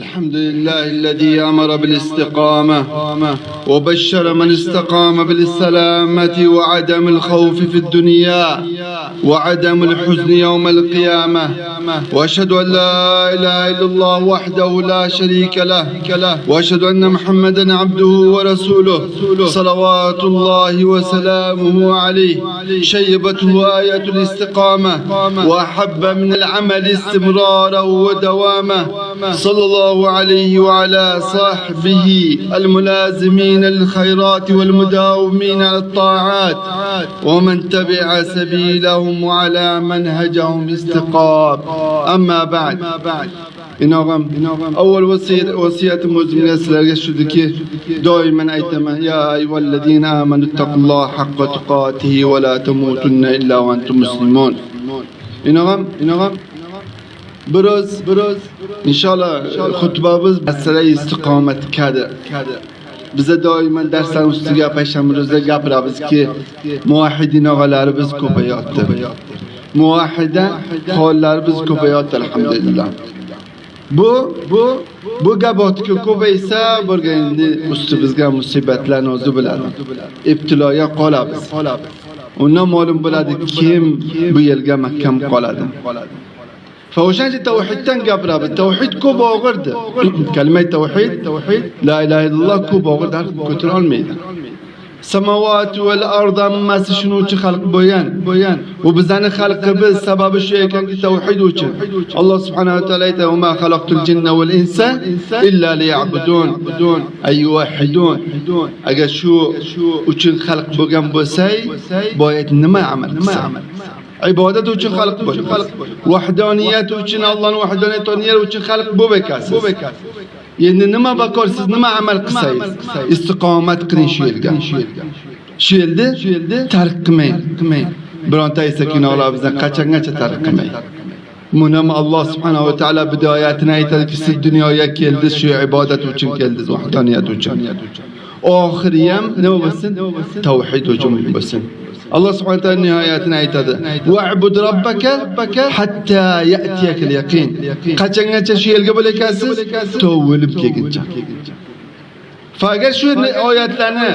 الحمد لله الذي أمر بالاستقامة وبشر من استقام بالسلامة وعدم الخوف في الدنيا وعدم الحزن يوم القيامة. وأشهد أن لا إله إلا الله وحده لا شريك له وأشهد أن محمدا عبده ورسوله صلوات الله وسلامه عليه. شيبته آية الاستقامة وأحب من العمل استمراره ودوامه. صلى الله عليه وعلى صحبه الملازمين للخيرات والمداومين على الطاعات ومن تبع سبيلهم وعلى منهجهم استقام. أما بعد، أول وصية مزمنة سلرگه شده که دائما ایتما یا ایها الذين آمنوا اتقوا الله حق تقاته ولا تموتن إلا وأنتم مسلمون. Biraz inşallah xutbamiz masala istiqomat kadı. Bize doim dersler ustiga payshanbamizda gapiramizki muvahhidin og'alarimiz ko'payapti. Muvahhida hollarimiz ko'payapti alhamdulillah. Bu gapotga ko'paysa bo'lganda ustimizga musibatlar nozil bo'ladi. İbtiloga qolamiz. Undan ma'lum bo'ladi kim bu yerga mahkam qoladi. فوشانج توحيدتن قبره بالتوحيد كوب وغرد كلمة توحيد لا إله إلا الله كوب وغرد كتر الميدان السماوات والأرض ما شنو خلق بيان وبزان خلق بس سبب الشيء كان توحيد وجه الله سبحانه وتعالى وما خلقت الجن والإنس إلا ليعبدون أي يوحدون أجا شو وجه خلق بيان بسي بايت نما عمل عبادت وچن خلق بود وحدانیت وچن الله وحدانیت وچن خلق بو بکاس یعنی نما بکارسیز نما عمل قصایز استقامت قرین شیلده ترک قمین برانتای سکین الله بزن قچنگچه ترک قمین منم الله سبحانه وتعالى بداياتنا يتذكر في الدنيا يكيل شو عبادت وچن كيل وحدانيت وچن آخر يوم نو بسن توحيد وجمع بسن الله سبحانه وتعالى نهاياتنا يتذكر واعبد ربك حتى يأتيك اليقين قچنگچه شو يلقبل كاسس تول بكينچا فاگر شو آياتلرنه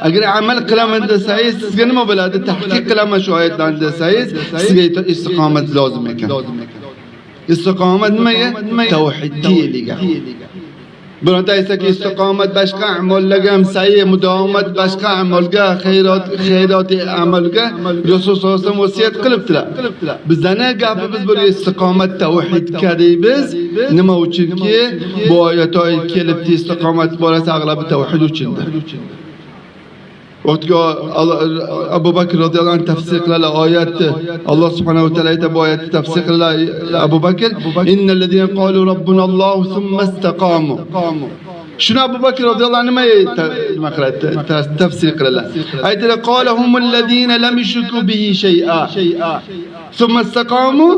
اگر عمل قلم دسایز sizga nima bo'ladi tahqiq qilaman shu oyatlarni desangiz sizga istiqomat lozim ekan. Istiqomat nimaga? Tavhid deyilgan. Bironta aytsa-ki istiqomat boshqa amallarga ham sayi mudovamat boshqa amalga xayrot amalga Rasul sollallohu alayhi vasallam vasiyat qilibdilar. Bizning gapimiz bu istiqomat tavhidga deymiz. Nima uchunki bu oyat kelibdi istiqomat borasida ag'labi tavhid uchundir. O'tga Abu Bakr radhiyallohu anhu tafsir qilgan oyatni Alloh subhanahu va taolo aytib bu oyatni tafsir qilgan Abu Bakr innal ladina qalu robbunallohu thumma istaqamu. Shuni Abu Bakr radhiyallohu anhu nima qiladi? Tafsir qiladi. Aytdilar qalahumul ladina lam yushriku bihi shay'a. Thumma istaqamu.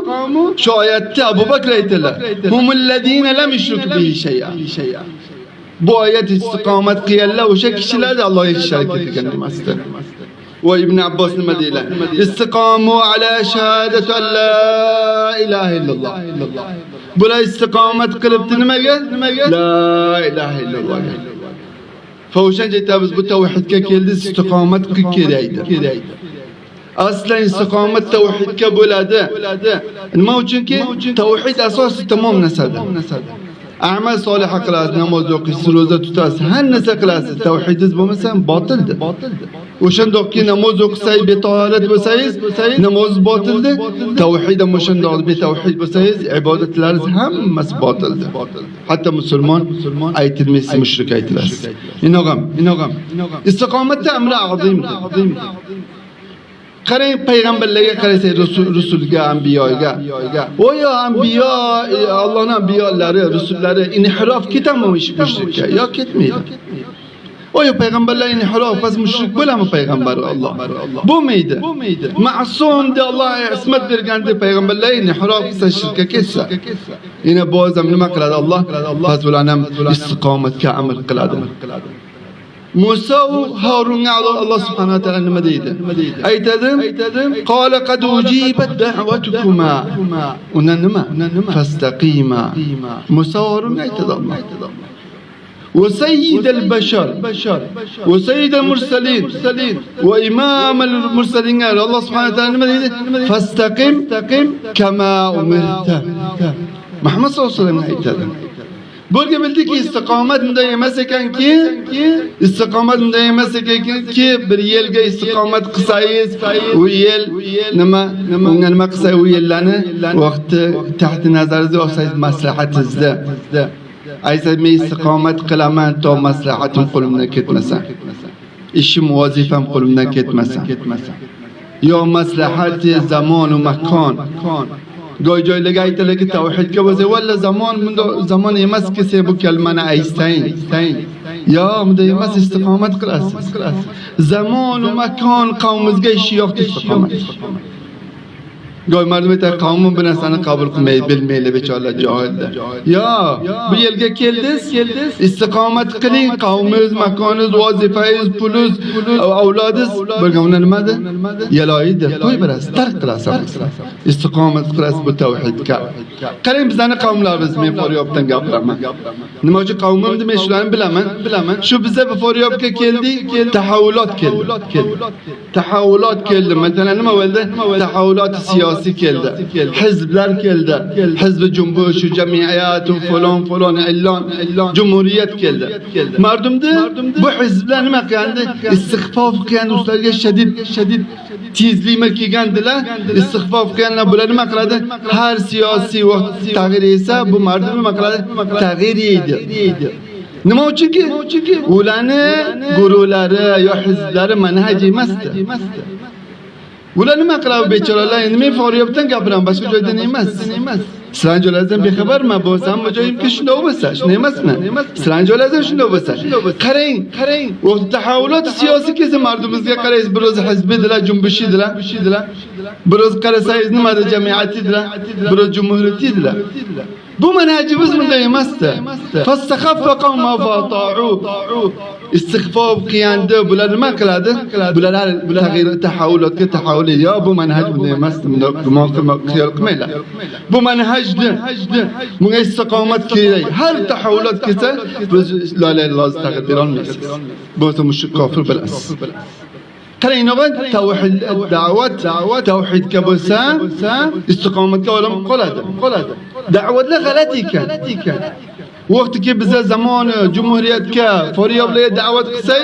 Shu oyatda Abu Bakr aytdilar. Humul ladina lam yushriku bihi shay'a. Bu ayet istiqomat qilganlar o'sha kishilarda Allohga shirk etgan emasdir. Va Ibn Abbos nima deydilar? Istiqomu ala shahadati an la ilaha illalloh. Bular istiqomat qilibdi nimaga? La ilaha illalloh. Fa o'shanga aytamiz bu tavhidga keldi, istiqomat kerakdir. Aslan istiqomat tavhidga bo'ladi. Nima uchunki tavhid asosi tamom narsadir. Amal solih qilasiz, namoz o'qiysiz, roza tutasiz, har narsa qilasiz. Tavhidingiz bo'lmasa botildir. O'shandoqki namoz o'qisangiz, betoat bo'lsangiz, namoz botildir. Tavhid ham o'shandoq betavhid bo'lsangiz, ibodatlaringiz hammasi botildir. Hatto musulmon aytilmaysiz, mushrik aytilasiz. Inog'am. Istiqomatda amri azimdir. Qarang payg'ambarlarga qarasang, rusulga, anbiyoga. O'yo anbiyo, Allohning anbiyolari, rusullari inhirof ketadimi mushrikka? Yo'q, ketmaydi. O'yo payg'ambarlar inhirof va mushrik bo'ladimi payg'ambar Alloh? Bo'lmaydi. Ma'sumda Alloh ismat berganda payg'ambarlar inhirof qilsa, shirkka ketsa. Yana ba'zan nima qiladi Alloh? Fazlan ham istiqomatga amr qiladi. Musa ve Harun'a Allah subhanahu wa ta'ala nima deydi? Aytadi, qala qad ujibat da'watukuma. Unda nima? Fastaqima. Musa ve Harun'a aytadi Allah. وسيد البشر وسيد المرسلين وإمام المرسلين الله سبحانه وتعالى فاستقم كما أمرت محمد صلى الله عليه وسلم aytadi. Bo'lga bildiki istiqomat bunday emas ekanki, bir yilga istiqomat qilsangiz, u yil nima qilsa u yillarni vaqti tahti nazaringizda olsangiz maslahatingizda. Aysa men istiqomat qilaman to maslahatim qo'limdan ketmasa. Ishim, vazifam qo'limdan ketmasa. Yo maslahati zamon va makon. Joy-joylarga aytiladiki tavhidga bo'lsa, valla zamon emas kelsa bu kalmani aytsayin. Yo, bunday emas istiqomat qilasiz. Zamon va makon qavmimizga ishi yo'qdi istiqomat. Goy mardum aytadi, qavmim bu narsani qabul qilmaydi, bilmaydi bechoralar johillar. Yo, bu yerga keldingiz, istiqomat qiling, qavmingiz, makoningiz, vazifangiz, pulingiz, avlodingiz bo'lgan nimada? Yaloydi, qo'y berasiz, tark qilasiz. Istiqomat qilasiz bu tavhidga. Qarang bizlarning qavmlarimiz, men Faryobdan gapiraman. Nima uchun qavmim deb men shularni bilaman. Shu bizlar bu Faryobga keldik, tahavvulot keldi. Masalan nima bo'ldi? Tahavvulot siyosiy keldi. Hizblar keldi. Hizb Cumhuriyet, jamiyat, falon, illon, cumhuriyet keldi. Mardumda bu hizblar nima qildi? Istighfof qilgan ularga shadid tezlikma kelgandilar. Istighfof qilganlar bular nima qiladi? Har siyosiy vaqt tag'ir esa bu mardum nima qiladi? Tag'ir yeydi. Nima uchunki? Ularni guruhlari yo hizblari manhaji emasdi. Ular nima qiladi bechoralar? Endi men Faryobdan gapiraman, boshqa joydan emas. Sizlarning joylaringizdan bexabarman, bo'lsam bu joyimga shunday bo'lsa, shunday emasmi? Sizlarning joylaringizdan shunday bo'lsa. Qarang, u tahavvulot siyosiy kelsa mardumimizga qaraysiz, biroz hizbidilar, junbushidilar. Biroz qarasangiz nimada jamiyatidilar, biroz jumhuriyatidilar. Bu manhajimiz bunday emasdi. Fastakhaffa qawma fata'u. Istighfof qilganda bular nima qiladi? Bular tag'yir tahavvul yo bu manhaj bunday emasdi. Gumon qilib qilmaylar. Bu manhajni bunga istiqomat kerak. Har tahavvulat kelsa biz la ilaha illalloh tag'yir bera olmaysiz. Bo'lsa mushrik kofir bilasiz. Qarang, tavhid da'vat tavhidga bo'lsa istiqomatga olam qoladi. Da'vatlar g'alati ekan. Vaqtiki bizlar zamoni jumhuriyatga Faryoblarga da'vat qilsak,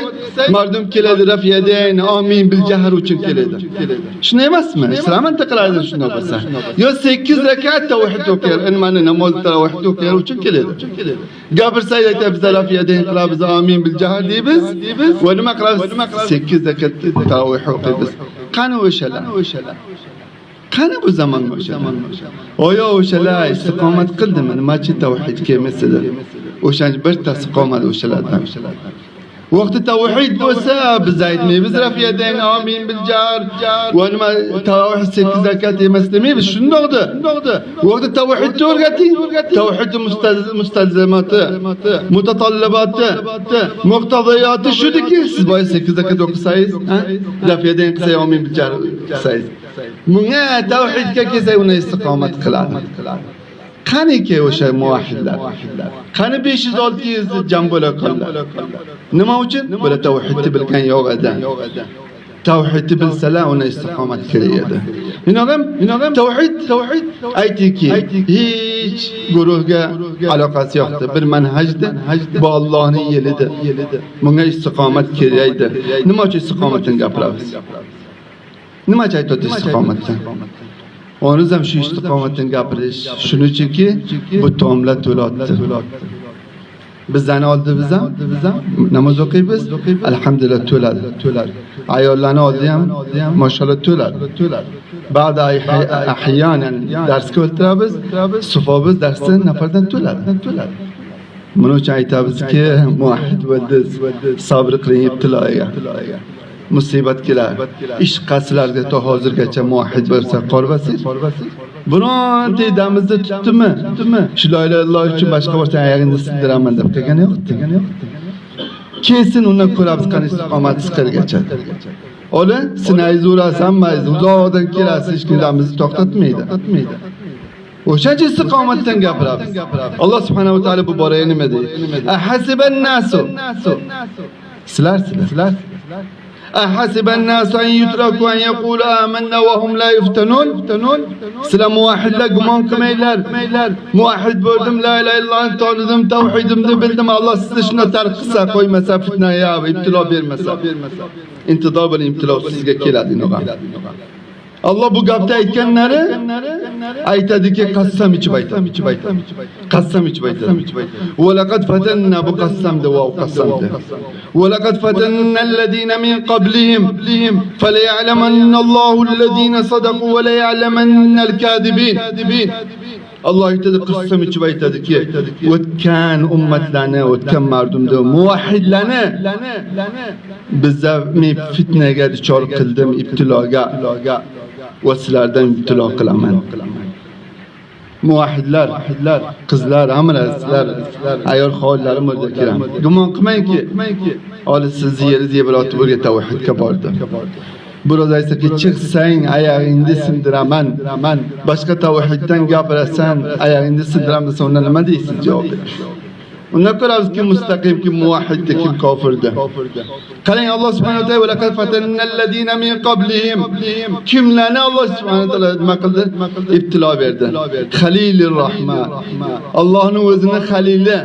mardum keladi rafiyadayn, amin bil jahr uchun keladi. Shunday emasmi? Islom mintaqalarida shunday bo'lsa. Yo 8 rakat tavhid o'qiyar, mana namoz tavhid o'qiyar uchun keladi. Gapirsak aytib bizlar rafiyadayn qilamiz, amin bil jahr deymiz. Va nima qilamiz? 8 rakat tavhid o'qiymiz. Qani o'shalar? Qani bu zaman oyo o'shalar istiqomat qildimi? Nimachi tavhid kelmasdi? O'shancha bir istiqomat o'shalardan. Vaqti tavhid bo'lsa biz aytmaymiz rafiyadayn amin bil jar va nima tavhid 8 rakat emas demaymiz. Shundoqdi. Vaqti tavhidni o'rgating. Tavhid mustalzimati, mutatallibati, muqtadiyati shudiki siz boya 8 rakat o'qisangiz, rafiyadayn qilsangiz amin bil jar qilsangiz. Bunga tavhidga kelsa uni istiqomat qiladi. Qaniki o'sha muvahhidlar? Qani 500-600 jam bo'la qoldilar. Nima uchun? Bular tavhidni bilgan yo'q edi. Tavhidni bilsalar uni istiqomat kerak edi. Inog'am tavhid aytiki hech guruhga aloqasi yo'qdi. Bir manhajda bu Allohning yo'lida. Bunga istiqomat kerak edi. Nima uchun istiqomatdan gapiramiz? Nima aytadi istiqomatdan? O'niz ham shu istiqomatdan gapirish shuning uchunki bu tomlar to'ladi. Bizlarni oldimiz ham namoz o'qiymiz, alhamdulillah to'ladi. Ayollarni oldi ham mashallah to'ladi. Ba'da ahyonan darsga o'tiramiz, sufobiz darsdan nafardan to'ladi. Buning uchun aytamizki, muvahhid bo'ldiz, sabr qiling ibtiloga. Musibat kelar. Ish qaslarga to hozirgacha muvahhid bo'lsa qorbasiz. Bironta damizni tutdimi? Shu la ilaha illalloh uchun boshqa boshdan oyog'ingni sindiraman deb qilgani yo'q. kesin undan ko'ramiz qani istiqomatsiz qilgacha. Ola sinay zo'rasanmaysiz, uzoqdan kelasiz, hech kim bizni to'xtatmaydi. O'shancha istiqomatdan gapiramiz. Alloh subhanahu va taolo bu borada nima deydi? Ahasiban nasu. Sizlar أحسب الناس أن يتركوا أن يقولوا آمنا وهم لا يفتنون سلام موحد لك مان كميلر موحد بردم لا إله إلا الله أنت أنزم توحيدم بلدم الله سشنا ترقصا قوي مسافتنا يا ابتلاء بير مسا انتظار بل ابتلاء sizga keladi no'g'am. Allah bu gapda aytganlari aytadiki qassam ichib aytadi. Qassam ichib aytadi. Va laqad fatanna bu qassamda va qassamda. Va laqad fatanna alladina min qablihim falaya'lamanna Allahu alladina sadaqu va laya'lamanna al-kadibin. Allah aytadi qassam ichib aytadiki o'tgan ummatlarni, o'tgan mardumni, muvahhidlarni bizga men fitnaga duchor qildim, ibtiloga va sizlardan ibtilo qilaman. Muvahhidlar, qizlar, amrazlar, ayol xollari murdakiram. Gumon qilmangki, olis siz yeringizni bir otib o'rga tavhidga bordi. Biroz aytsa-ki, chiqsang oyog'ingni sindiraman. Boshqa tavhiddan gapirasan, oyog'ingni sindiraman desa, unda nima deysiz javob berasiz? Undan ko'ramiz kim mustaqim, kim muvahhid, kim kofirda. Qarang, Alloh subhanahu va taolo laqad fatannal ladina min qablihim. Kimlarni Alloh subhanahu va taolo nima qildi? Ibtilo berdi. Xalilir Rahman. Allohning o'zining xalili,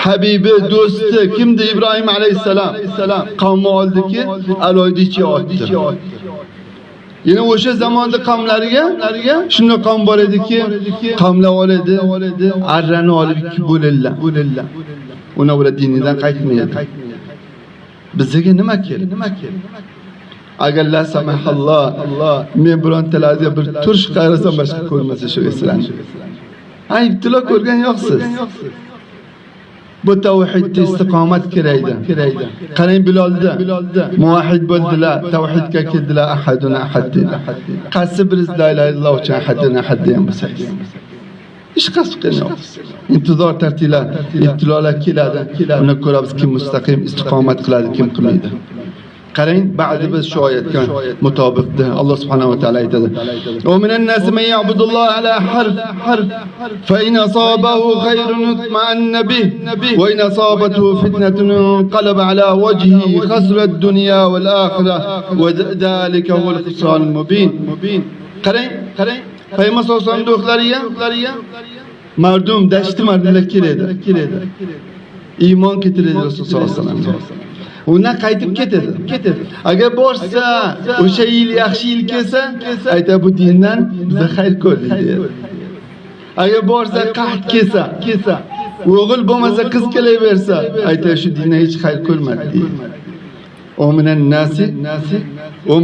habibi, do'sti kimdi? Ibrohim alayhisalom. Qavmi oldiki, aloydichi otdi. Yine o'sha zamonda qavmlariga shunday qavm bor ediki, qavmlar oladi, arrani olib ikki bo'ladilar. Uni ular dinidan qaytmaydi. Bizga nima kerak? Agar la samahalloh, men birontalarga bir tursh qarasam boshqa ko'rmasa shu eslarni. Ay, ibtilo ko'rgan yo'qsiz. Bu tavhidda istiqomat kerakdi. Qarang, Bilolda muvahhid bo'ldilar, tavhidga keldilar, ahadun ahad dedi. Qaysi biriz la ilaha illalloh uchun ahadun ahad degan bo'lsangiz. Ish qasd qilmaysiz. Intizor tartiblar, ibtilolar keladi. Uni ko'ramiz kim mustaqim istiqomat qiladi, kim qilmaydi. Qarang, ba'zi biz shu oyatga mutobiqda Alloh subhanahu va taolo aytadi: "Va minan nas man ya'budulloha ala harf fa in asabahu khayrun itma'anna bih wa in asabathu fitnatun qalaba ala wajhihi khasira ad-dunya wal akhirah wa dhalika huwa al-khusran al-mubin." Qarang, Payg'ambar sanduqlariga mardum dashti mardlar keladi. Iymon keltiradi Rasululloh sollallohu alayhi vasallam. Undan qaytib ketadi. Agar borsa, o'sha yil yaxshi yil kelsa, ayta bu dindan bizni xayr ko'rdik deydi. Agar borsa, qahd kelsa, o'g'il bo'lmasa, qiz kelaversa, ayta shu dindan hech xayr ko'rmadi deydi. O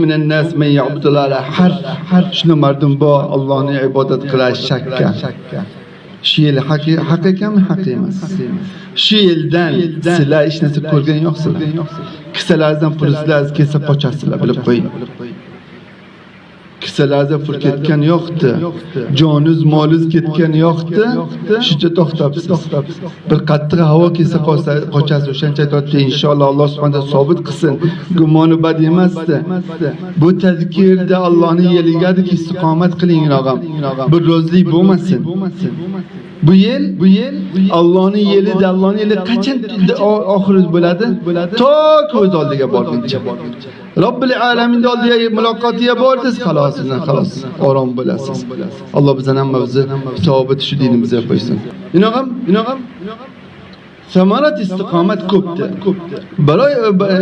minan nas men ya'budullaha ala harf. Shuni mardum bor, Allohni ibodat qilar shakka. Shu yil haqiqatmi haq emas. Shu yildan sizlar hech narsa ko'rgan yo'qsizlar. Kisalardan pulingiz kelsa qochasizlar, bilib qo'ying. Kisalardan pul ketgan yo'qdi. Joningiz, molingiz ketgan yo'qdi. Shuncha to'xtabsiz. Bir qattiq havo kelsa qochasiz. O'shancha aytdi, inshaalloh Alloh subhanahu va sobit qilsin. Gumoni bad emasdi. Bu tazkirda Allohning yeligadiki istiqomat qiling, og'am. Bir ro'zlik bo'lmasin. Bu yil Allohning yelida, Allohning yeli qachon oxiri bo'ladi? To ko'z oldiga borguncha. Robbil alamin oldiga muloqotiga borsiz, xolos, orom bo'lasiz. Alloh bizdan hammamizni sabit shu dinimizga qo'ysin. Inog'am, samarat istiqomat ko'pdi. Baroy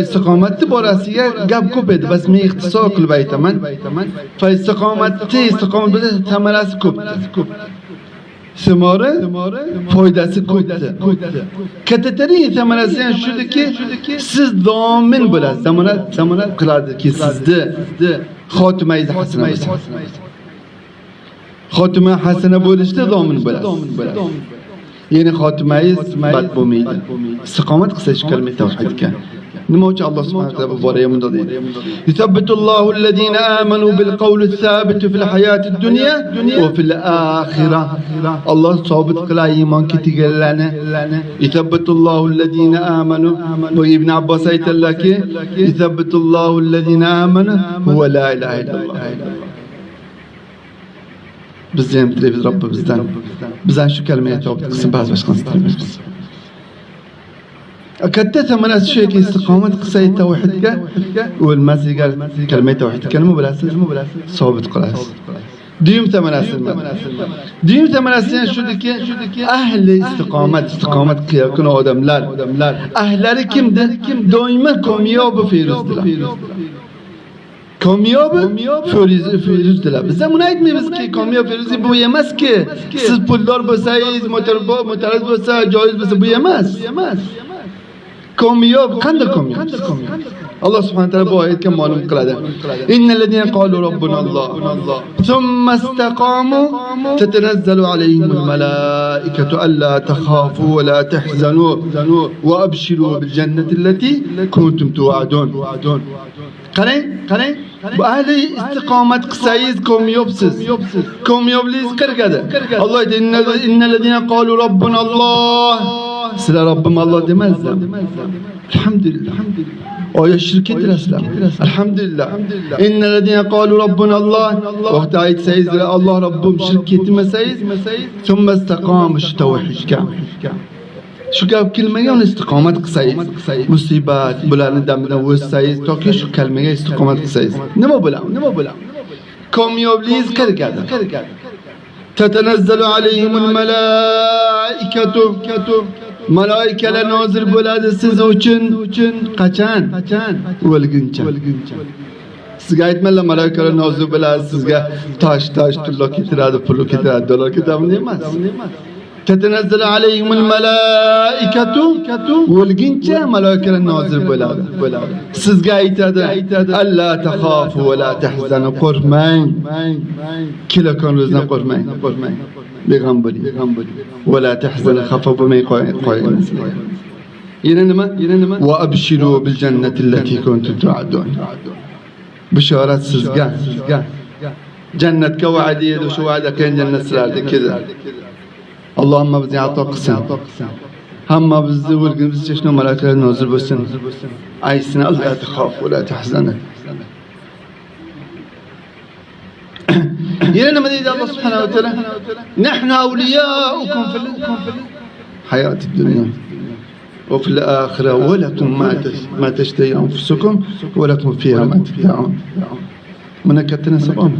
istiqomatni borasiga gap ko'p edi, bas men ixtisor qilib aytaman. Fa istiqomat bilan samarasi ko'pdi. Samara foydasi ko'pdi. Katatari samarasi ham shudiki, siz domin bo'lasiz. Samorat qiladiki sizni xotimangiz hasana bo'lsin. Xotima hasana bo'lishda domin bo'lasiz. Ya'ni xotimangiz bad bo'lmaydi. Istiqomat qilsa shu kalima tavhidga. نموت الله سبحانه وتعالى ببارة يمن يثبت الله الذين آمنوا بالقول الثابت في الحياة الدنيا وفي الآخرة. الله ثابت قل إيمان كتير لنا. يثبت الله الذين آمنوا. وابن عباس يتلك يثبت الله الذين آمنوا هو لا إله إلا الله. بزين تريد رب بزين شو كلمة توبت قسم بعض باش قنصتري أكدتها من الشيء استقامة قصة توحيدك والمسجد قال كلمة توحيد كلمة بلا صوبت قراس ديم ثمان سنين شو دكي أهل استقامة كانوا آدم لال أهل كم ده دائما كمياب في رزق کامیاب فیروز دلم. بس منید می‌بینید که کامیاب فیروزی بوی ماست که سیز پولدار بسایید مترد بساید جایز بس بوی ماست. کامیاب خند کامیاب. الله سبحانه وتعالى بوعید که معلوم کرده. إن الذين قالوا ربنا الله ثم استقاموا تتنزل عليهم الملائكة ألا تخافوا ولا تحزنوا وأبشروا بالجنة التي كنتم توعدون. قرين بأهل استقامة قسايز كوميوب ليز كركده. الله إن الذين قالوا ربنا الله سلا ربنا الله دمزة. الحمد لله ويا الشركة الإسلام الحمد لله. إن الذين قالوا ربنا الله وقت عيد سيد الله ربهم شركة مسايد ثم استقاموا توحيد كامل. شو قال كلمة يوم استقامة قصيد مصيبات بلا ندم نوس سايز توكي شو كلمة استقامة قصيد نمو بلا كم يوبليز كركادا تتنزل عليهم الملائكة ملائكة لنازل بلاد السزوچن قچان والگنچن سجايت ملا ملائكة لنازل بلاد سزگا تاش طلا كتراد پلو كتراد دولار كتاب نيماس تتنزل عليهم الملائكة والجنة ملائكة النازل بلاد سزقايت ألا تخافوا ولا تحزنوا قرمين كلا كان رزنا قرمين بغنبلي ولا تحزن خفوا بمي قوين ينما وأبشروا بالجنة التي كنتم توعدون. بشارات سزقا جنة كوعدية وشو وعدك كان جنة سلالة كذا. اللهم بزي عطا قسم هم بالزور قمز شنو ملائكة نازل بسن عيسنا لا تخاف ولا تحزن. يلنا مديد الله سبحانه وتعالى نحن أولياؤكم في الحياة الدنيا وفي الآخرة ولكم ما تشتهي أنفسكم ولكم فيها ما تدعون. منكتنا سبحان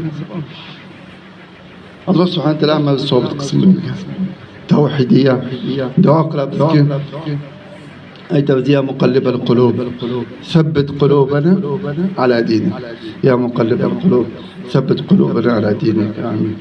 الله سبحانه وتعالى ما بالصوبة قسم توحيدية دعاء قرب ذكر أي توزيع مقلب القلوب ثبت قلوبنا على دينك يا مقلب القلوب ثبت قلوبنا على دينك آمين.